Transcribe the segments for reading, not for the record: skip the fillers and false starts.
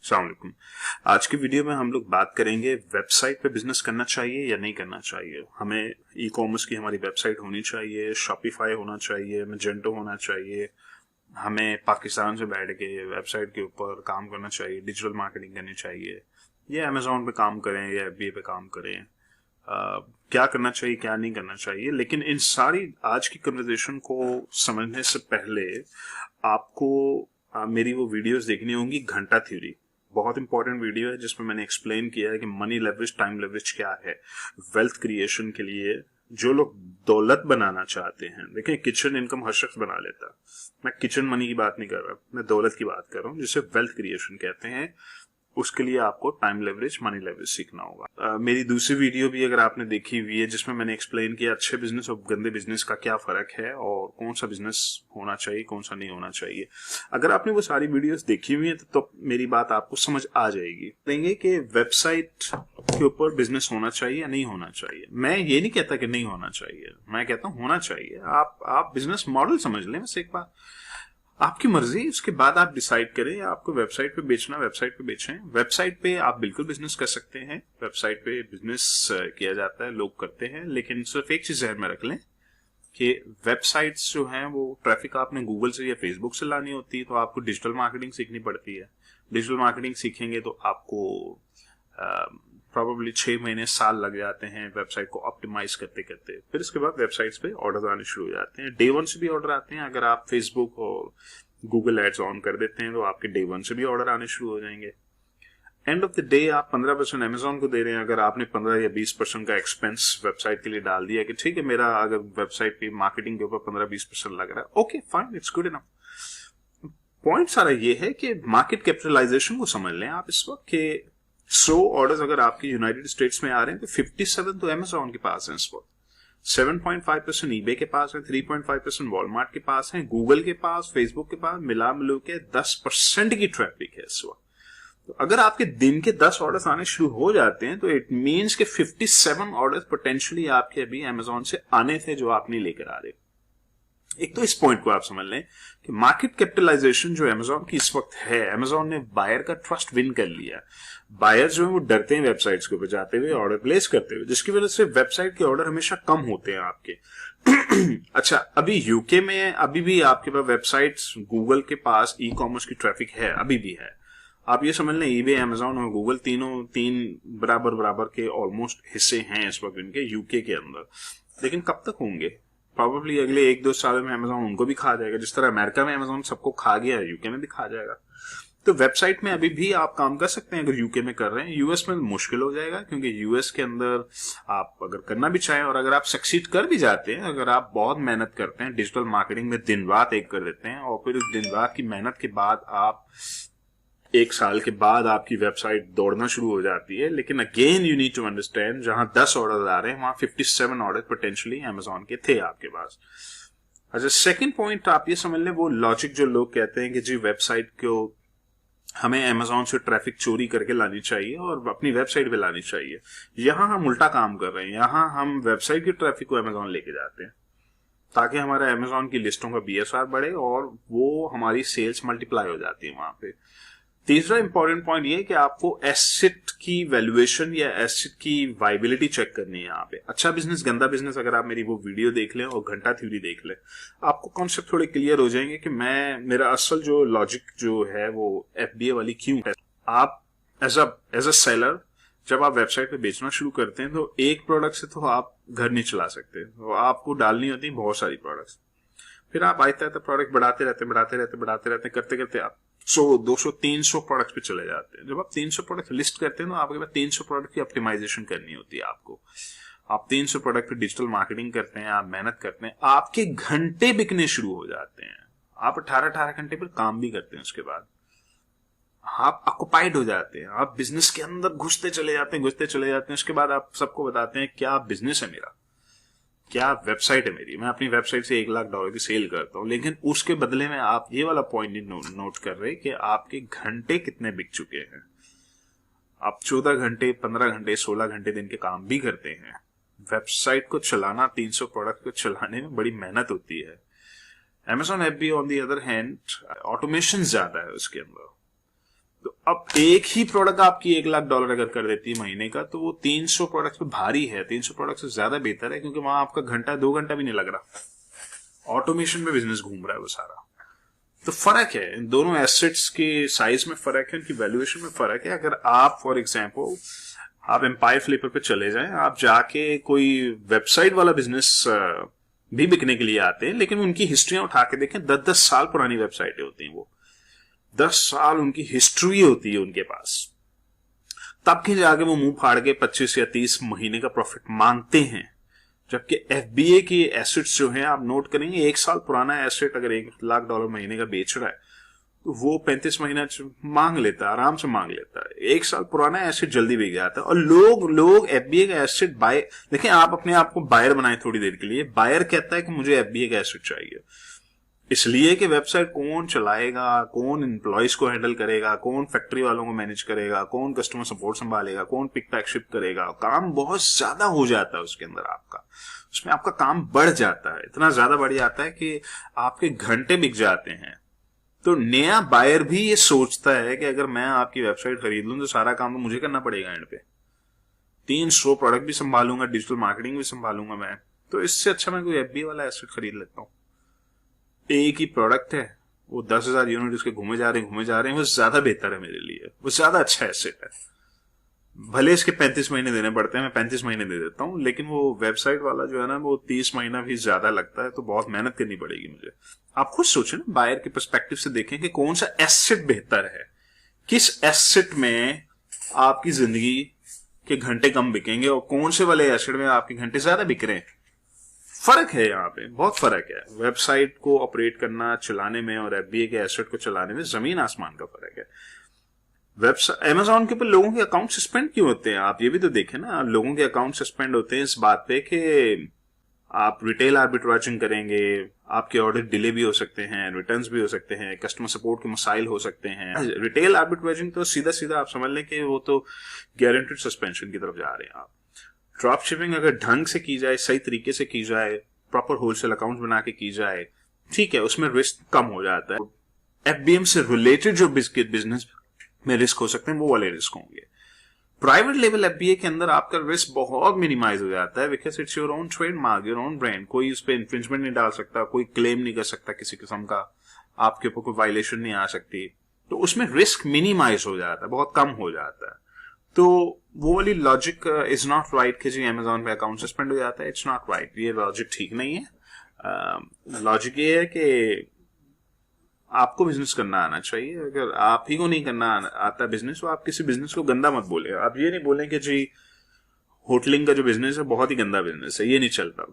अस्सलाम वालेकुम। आज की वीडियो में हम लोग बात करेंगे वेबसाइट पे बिजनेस करना चाहिए या नहीं करना चाहिए। हमें ई कॉमर्स की हमारी वेबसाइट होनी चाहिए, शॉपिफाई होना चाहिए, मैजेंटो होना चाहिए। हमें पाकिस्तान से बैठ के वेबसाइट के ऊपर काम करना चाहिए, डिजिटल मार्केटिंग करनी चाहिए, या अमेजोन पे काम करें या FBA पे काम करें। क्या करना चाहिए क्या नहीं करना चाहिए। लेकिन इन सारी आज की कन्वर्सेशन को समझने से पहले आपको मेरी वो वीडियोस देखनी होंगी, घंटा थ्योरी। बहुत इंपॉर्टेंट वीडियो है जिसमें मैंने एक्सप्लेन किया है कि मनी लेवरेज, टाइम लेवरेज क्या है वेल्थ क्रिएशन के लिए। जो लोग दौलत बनाना चाहते हैं, देखिए किचन इनकम हर शख्स बना लेता, मैं किचन मनी की बात नहीं कर रहा, मैं दौलत की बात कर रहा हूँ, जिसे वेल्थ क्रिएशन कहते हैं। उसके लिए आपको टाइम लेवरेज, मनी लेवरेज सीखना होगा। मेरी दूसरी वीडियो भी अगर आपने देखी हुई है जिसमें मैंने एक्सप्लेन किया अच्छे बिजनेस और गंदे बिजनेस का क्या फर्क है और कौन सा बिजनेस होना चाहिए कौन सा नहीं होना चाहिए। अगर आपने वो सारी वीडियोस देखी हुई है तो मेरी बात आपको समझ आ जाएगी। देंगे कि वेबसाइट के ऊपर बिजनेस होना चाहिए या नहीं होना चाहिए। मैं ये नहीं कहता कि नहीं होना चाहिए, मैं कहता हूँ होना चाहिए। आप बिजनेस मॉडल समझ लें बस एक बार, आपकी मर्जी। उसके बाद आप डिसाइड करें आपको वेबसाइट पे बेचना, वेबसाइट पे बेचें। वेबसाइट पे आप बिल्कुल बिजनेस कर सकते हैं, वेबसाइट पे बिजनेस किया जाता है, लोग करते हैं। लेकिन सिर्फ एक चीज जहन में रख लें कि वेबसाइट्स जो हैं वो ट्रैफिक आपने गूगल से या फेसबुक से लानी होती है, तो आपको डिजिटल मार्केटिंग सीखनी पड़ती है। डिजिटल मार्केटिंग सीखेंगे तो आपको प्रोबेबली 6 महीने साल लग जाते हैं वेबसाइट को ऑप्टिमाइज करते करते। फिर इसके बाद वेबसाइट्स पे ऑर्डर आने शुरू हो जाते हैं। डे 1 से भी ऑर्डर आते हैं। अगर आप फेसबुक और गूगल एड्स ऑन कर देते हैं तो आपके डे 1 से भी ऑर्डर आने शुरू हो जाएंगे। एंड ऑफ द डे आप 15% अमेजोन को दे रहे हैं। अगर आपने 15 या 20% का एक्सपेंस वेबसाइट के लिए डाल दिया कि ठीक है मेरा अगर वेबसाइट की मार्केटिंग के ऊपर 15-20% लग रहा है, okay fine, it's good enough. Point सारा ये है कि मार्केट कैपिटलाइजेशन को समझ लें आप इस वक्त के 100 ऑर्डर्स अगर आपके यूनाइटेड स्टेट्स में आ रहे हैं तो 57 तो अमेजोन के पास है इस वक्त, 7.5% ईबे के पास है, 3.5% वॉलमार्ट के पास है, गूगल के पास, फेसबुक के पास, मिलू के 10% की ट्रैफिक है इस वक्त। तो अगर आपके दिन के 10 ऑर्डर्स आने शुरू हो जाते हैं तो इट मींस के 57 ऑर्डर्स पोटेंशियली आपके अभी अमेजोन से आने थे जो आप नहीं लेकर आ रहे। एक तो इस पॉइंट को आप समझ लें कि मार्केट कैपिटलाइजेशन जो अमेजोन की इस वक्त है, अमेजोन ने बायर का ट्रस्ट विन कर लिया। बायर जो है वो डरते हैं वेबसाइट्स के ऊपर जाते हुए, ऑर्डर प्लेस करते हुए, जिसकी वजह से वेबसाइट के ऑर्डर हमेशा कम होते हैं आपके। अच्छा, अभी यूके में अभी भी आपके पास वेबसाइट्स, गूगल के पास ई कॉमर्स की ट्रैफिक है, अभी भी है। आप ये समझ लें ईबे, अमेजोन और गूगल तीन बराबर के ऑलमोस्ट हिस्से हैं इस वक्त इनके यूके के अंदर। लेकिन कब तक होंगे? प्रोबेबली अगले 1-2 साल में अमेजोन उनको भी खा जाएगा। जिस तरह अमेरिका में अमेजोन सबको खा गया है, यूके में भी खा जाएगा। तो वेबसाइट में अभी भी आप काम कर सकते हैं अगर यूके में कर रहे हैं। यूएस में मुश्किल हो जाएगा क्योंकि यूएस के अंदर आप अगर करना भी चाहें और अगर आप सक्सीड कर भी जाते हैं, अगर आप बहुत मेहनत करते हैं डिजिटल मार्केटिंग में, दिन रात एक कर देते हैं और फिर उस दिन रात की मेहनत के बाद आप 1 साल के बाद आपकी वेबसाइट दौड़ना शुरू हो जाती है। लेकिन again you need to understand, जहां 10 ऑर्डर आ रहे हैं वहां 57 ऑर्डर पोटेंशियली अमेजोन के थे आपके पास। अच्छा, सेकंड पॉइंट आप ये समझ लें, वो लॉजिक जो लोग कहते हैं कि जी वेबसाइट को हमें अमेजोन से ट्रैफिक चोरी करके लानी चाहिए और अपनी वेबसाइट पे लानी चाहिए। यहां हम उल्टा काम कर रहे हैं। यहां हम वेबसाइट की ट्रैफिक को अमेजोन लेके जाते हैं ताकि हमारे अमेजोन की लिस्टों का BSR बढ़े और वो हमारी सेल्स मल्टीप्लाई हो जाती है वहां पे। तीसरा इंपॉर्टेंट पॉइंट ये है कि आपको एसेट की वैल्यूएशन या एसेट की वाइबिलिटी चेक करनी है यहाँ पे। अच्छा बिजनेस, गंदा बिजनेस, अगर आप मेरी वो वीडियो देख लें और घंटा थ्योरी देख लें, आपको कॉन्सेप्ट थोड़े क्लियर हो जाएंगे कि मेरा असल जो लॉजिक जो है वो FBA वाली क्यों है। आप एज अ सेलर जब आप वेबसाइट पे बेचना शुरू करते हैं तो एक प्रोडक्ट से तो आप घर नहीं चला सकते, तो आपको डालनी होती है बहुत सारी प्रोडक्ट्स। फिर आप आहिस्ता आहिस्ता प्रोडक्ट बढ़ाते रहते करते करते आप 100, 200, 300 प्रोडक्ट पे चले जाते हैं। जब आप 300 प्रोडक्ट लिस्ट करते हैं तो आपके पास 300 प्रोडक्ट की ऑप्टिमाइजेशन करनी होती है आपको। आप 300 प्रोडक्ट पे डिजिटल मार्केटिंग करते हैं, आप मेहनत करते हैं, आपके घंटे बिकने शुरू हो जाते हैं। आप 18 घंटे पर काम भी करते हैं, उसके बाद आप ऑक्युपाइड हो जाते हैं, आप बिजनेस के अंदर घुसते चले जाते हैं। उसके बाद आप सबको बताते हैं क्या बिजनेस है मेरा, क्या वेबसाइट है मेरी, मैं अपनी वेबसाइट से $1 लाख की सेल करता हूं। लेकिन उसके बदले में आप ये वाला पॉइंट नोट कर रहे कि आपके घंटे कितने बिक चुके हैं। आप 14 घंटे, 15 घंटे, 16 घंटे दिन के काम भी करते हैं। वेबसाइट को चलाना, 300 प्रोडक्ट को चलाने में बड़ी मेहनत होती है। Amazon FBA on the other hand automation ज्यादा है उसके अंदर। तो अब एक ही प्रोडक्ट आपकी $1 लाख अगर कर देती है महीने का, तो वो 300 प्रोडक्ट पे भारी है। 300 प्रोडक्ट से ज्यादा बेहतर है, क्योंकि वहां आपका घंटा 2 घंटा भी नहीं लग रहा। ऑटोमेशन में बिजनेस घूम रहा है वो सारा। तो फर्क है इन दोनों एसेट्स के साइज में, फर्क है उनकी वैल्यूएशन में, फर्क है। अगर आप फॉर एग्जांपल आप एम्पायर फ्लिपर पे चले जाएं, आप जाके कोई वेबसाइट वाला बिजनेस भी बिकने के लिए आते हैं, लेकिन उनकी हिस्ट्रियां उठा के देखें, 10-10 साल पुरानी वेबसाइटें होती हैं। वो 10 साल उनकी हिस्ट्री होती है उनके पास, तब के जाके वो मुंह फाड़ के 25 या 30 महीने का प्रॉफिट मांगते हैं। जबकि एफबीए के एसेट्स जो हैं, आप नोट करेंगे, 1 साल पुराना एसेट अगर $1 लाख महीने का बेच रहा है, तो वो 35 महीना मांग लेता है, आराम से मांग लेता है। 1 साल पुराना एसेट जल्दी बिक जाता है। और लोग एफबीए का एसेट बाय, देखिए आप अपने आप को बायर बनाए थोड़ी देर के लिए। बायर कहता है कि मुझे एफबीए का एसेट चाहिए, इसलिए कि वेबसाइट कौन चलाएगा, कौन एम्प्लॉयज को हैंडल करेगा, कौन फैक्ट्री वालों को मैनेज करेगा, कौन कस्टमर सपोर्ट संभालेगा, कौन पिक पैक शिप करेगा। काम बहुत ज्यादा हो जाता है उसके अंदर, आपका उसमें आपका काम बढ़ जाता है, इतना ज्यादा बढ़ जाता है कि आपके घंटे बिक जाते हैं। तो नया बायर भी ये सोचता है कि अगर मैं आपकी वेबसाइट खरीद लूं तो सारा काम तो मुझे करना पड़ेगा एंड पे, 300 प्रोडक्ट भी संभालूंगा, डिजिटल मार्केटिंग भी संभालूंगा मैं, तो इससे अच्छा मैं कोई एफबीए वाला एसेट खरीद लेता हूं। एक ही प्रोडक्ट है, वो 10,000 यूनिट उसके घूमे जा रहे हैं, वो ज्यादा बेहतर है मेरे लिए, वो ज्यादा अच्छा एसेट है। भले इसके 35 महीने देने पड़ते हैं, मैं 35 महीने दे देता हूं, लेकिन वो वेबसाइट वाला जो है ना, वो 30 महीना भी ज्यादा लगता है, तो बहुत मेहनत करनी पड़ेगी मुझे। आप खुद सोचें ना, बायर के पर्सपेक्टिव से देखें कि कौन सा एसेट बेहतर है, किस एसेट में आपकी जिंदगी के घंटे कम बिकेंगे और कौन से वाले एसेट में आपके घंटे ज्यादा बिक रहे हैं। फर्क है, यहाँ पे बहुत फर्क है। वेबसाइट को ऑपरेट करना, चलाने में, और एफबीए के एसेट को चलाने में जमीन आसमान का फर्क है। वेबसाइट अमेजोन के ऊपर लोगों के अकाउंट सस्पेंड क्यों होते हैं, आप ये भी तो देखें ना। लोगों के अकाउंट सस्पेंड होते हैं इस बात पे कि आप रिटेल आर्बिट्राजिंग करेंगे, आपके ऑर्डर डिले भी हो सकते हैं, रिटर्न्स भी हो सकते हैं, कस्टमर सपोर्ट के मसाइल हो सकते हैं। रिटेल आर्बिट्राजिंग तो सीधा सीधा आप समझ लें कि वो तो गारंटेड सस्पेंशन की तरफ जा रहे हैं आप। ड्रॉप शिपिंग अगर ढंग से की जाए, सही तरीके से की जाए, प्रॉपर होलसेल अकाउंट बना के की जाए, ठीक है, उसमें रिस्क कम हो जाता है। एफबीएम से रिलेटेड जो बिजनेस में रिस्क हो सकते हैं, वो वाले रिस्क होंगे। प्राइवेट लेवल एफबीए के अंदर आपका रिस्क बहुत मिनिमाइज हो जाता है, because it's your own trademark, your own brand. कोई उस पर इन्फ्रिंजमेंट नहीं डाल सकता, कोई क्लेम नहीं कर सकता किसी किस्म का, आपके ऊपर कोई वायलेशन नहीं आ सकती, तो उसमें रिस्क मिनिमाइज हो जाता है, बहुत कम हो जाता है। तो वो वाली लॉजिक इज नॉट राइट कि जी अमेजोन पे अकाउंट सस्पेंड हो जाता है, इट्स नॉट राइट, ये लॉजिक ठीक नहीं है। लॉजिक ये है कि आपको बिजनेस करना आना चाहिए। अगर आप ही को नहीं करना आता बिजनेस, तो आप किसी बिजनेस को गंदा मत बोले। आप ये नहीं बोलें कि जी होटलिंग का जो बिजनेस है बहुत ही गंदा बिजनेस है, ये नहीं चलता।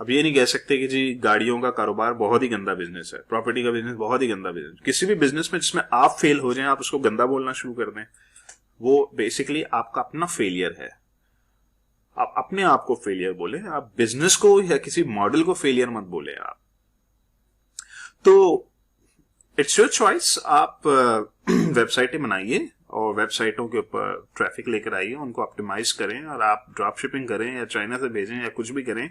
अब ये नहीं कह सकते कि जी गाड़ियों का कारोबार बहुत ही गंदा बिजनेस है, प्रॉपर्टी का बिजनेस बहुत ही गंदा बिजनेस। किसी भी बिजनेस में जिसमें आप फेल हो जाएं, आप उसको गंदा बोलना शुरू कर दें, वो बेसिकली आपका अपना फेलियर है। आप अपने आप को फेलियर बोले, आप बिजनेस को या किसी मॉडल को फेलियर मत बोले आप। तो इट्स योर चॉइस, आप वेबसाइटें बनाइए और वेबसाइटों के ऊपर ट्रैफिक लेकर आइए, उनको ऑप्टिमाइज करें, और आप ड्रॉप शिपिंग करें या चाइना से भेजें या कुछ भी करें,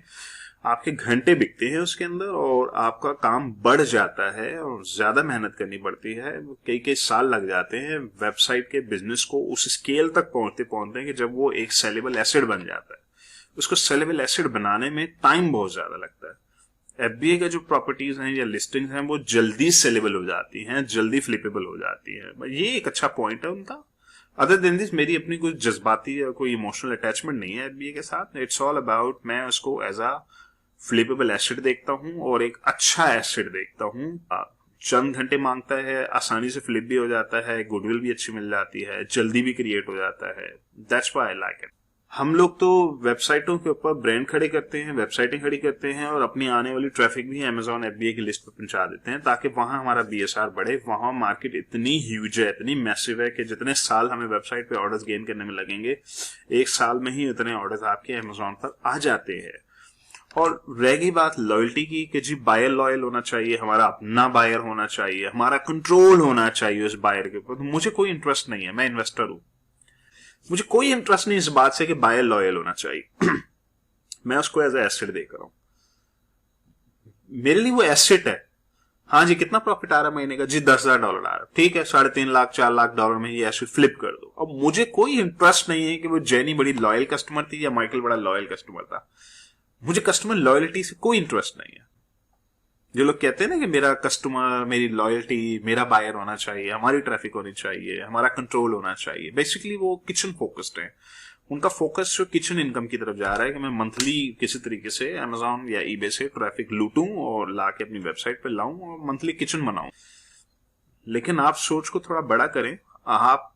आपके घंटे बिकते हैं उसके अंदर और आपका काम बढ़ जाता है और ज्यादा मेहनत करनी पड़ती है। कई कई साल लग जाते हैं वेबसाइट के बिजनेस को उस स्केल तक पहुंचते पहुंचते कि जब वो एक सेलेबल एसेट बन जाता है। उसको सेलेबल एसेट बनाने में टाइम बहुत ज्यादा लगता है। एफबीए का जो प्रॉपर्टीज हैं या लिस्टिंग्स हैं, वो जल्दी सेलेबल हो जाती हैं, जल्दी फ्लिपेबल हो जाती है। ये एक अच्छा पॉइंट है उनका। अदर देन दिस मेरी अपनी कोई जज्बाती या कोई इमोशनल अटैचमेंट नहीं है एफबीए के साथ। इट्स ऑल अबाउट, मैं उसको एज अ फ्लिपेबल एसेट देखता हूं और एक अच्छा एसेट देखता हूं। चंद घंटे मांगता है, आसानी से फ्लिप भी हो जाता है, गुडविल भी अच्छी मिल जाती है, जल्दी भी क्रिएट हो जाता है। That's why I like it. हम लोग तो वेबसाइटों के ऊपर ब्रांड खड़े करते हैं, वेबसाइटें खड़ी करते हैं और अपनी आने वाली ट्रैफिक भी अमेजॉन एफबीए की लिस्ट पर पहुंचा देते हैं ताकि वहां हमारा बीएसआर बढ़े। वहां मार्केट इतनी ह्यूज है, इतनी मैसिव है कि जितने साल हमें वेबसाइट पे ऑर्डर्स गेन करने में लगेंगे, 1 साल में ही उतने ऑर्डर्स आपके अमेजॉन पर आ जाते हैं। और रह गई बात लॉयल्टी की कि जी बायर लॉयल होना चाहिए, हमारा अपना बायर होना चाहिए, हमारा कंट्रोल होना चाहिए उस बायर के ऊपर। तो मुझे कोई इंटरेस्ट नहीं है, मैं इन्वेस्टर हूं, मुझे कोई इंटरेस्ट नहीं इस बात से कि बायर लॉयल होना चाहिए। मैं उसको एज ए एसेट देख रहा हूं, मेरे लिए वो एसेट है। हाँ जी, कितना प्रॉफिट आ रहा है महीने का जी? $10,000 आ रहा है। ठीक है, $3.5 4 लाख डॉलर में ये ऐसे फ्लिप कर दो। अब मुझे कोई इंटरेस्ट नहीं है कि वो जेनी बड़ी लॉयल कस्टमर थी या माइकल बड़ा लॉयल कस्टमर था। मुझे कस्टमर लॉयल्टी से कोई इंटरेस्ट नहीं है। जो लोग कहते हैं ना कि मेरा कस्टमर, मेरी लॉयल्टी, मेरा बायर होना चाहिए, हमारी ट्रैफिक होनी चाहिए, हमारा कंट्रोल होना चाहिए, बेसिकली वो किचन फोकस्ड है। उनका फोकस जो किचन इनकम की तरफ जा रहा है कि मैं मंथली किसी तरीके से Amazon या eBay से ट्रैफिक लूटूं और लाके अपनी वेबसाइट पे लाऊं और मंथली किचन बनाऊं। लेकिन आप सोच को थोड़ा बड़ा करें, आप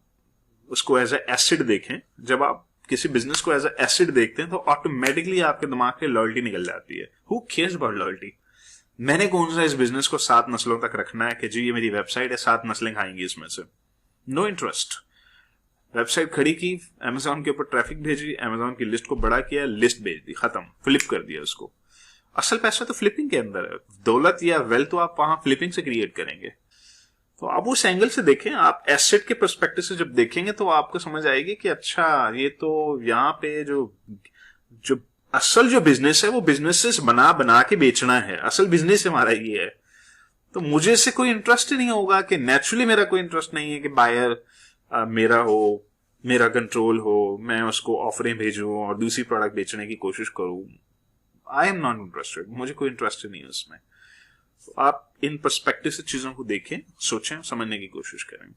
उसको एज ए एसिड देखें। जब आप किसी बिजनेस को एज ए एसिड देखते हैं तो ऑटोमेटिकली आपके दिमाग से लॉयल्टी निकल जाती है। Who cares about loyalty? मैंने कौन सा इस बिजनेस को 7 नस्लों तक रखना है कि जी ये मेरी वेबसाइट है, 7 नस्लें खाएंगी इसमें से। No interest. वेबसाइट खड़ी की, Amazon के ऊपर ट्रैफिक भेजी, Amazon की लिस्ट को बड़ा किया, लिस्ट भेज दी, खत्म, फ्लिप कर दिया उसको। असल पैसा तो फ्लिपिंग के अंदर है। दौलत या वेल्थ तो आप वहां फ्लिपिंग से क्रिएट करेंगे। तो आप उस एंगल से देखें, आप एसेट के पर्सपेक्टिव से जब देखेंगे तो आपको समझ आएगी कि अच्छा ये तो यहाँ पे जो जो असल जो बिजनेस है वो बिजनेसेस बना बना के बेचना है, असल बिजनेस हमारा ये है। तो मुझे इससे कोई इंटरेस्ट ही नहीं होगा कि नेचुरली मेरा कोई इंटरेस्ट नहीं है कि बायर मेरा हो, मेरा कंट्रोल हो, मैं उसको ऑफरें भेजूं और दूसरी प्रोडक्ट बेचने की कोशिश करूं। आई एम नॉट इंटरेस्टेड, मुझे कोई इंटरेस्ट नहीं है उसमें। तो आप इन पर्सपेक्टिव से चीजों को देखें, सोचें, समझने की कोशिश करें।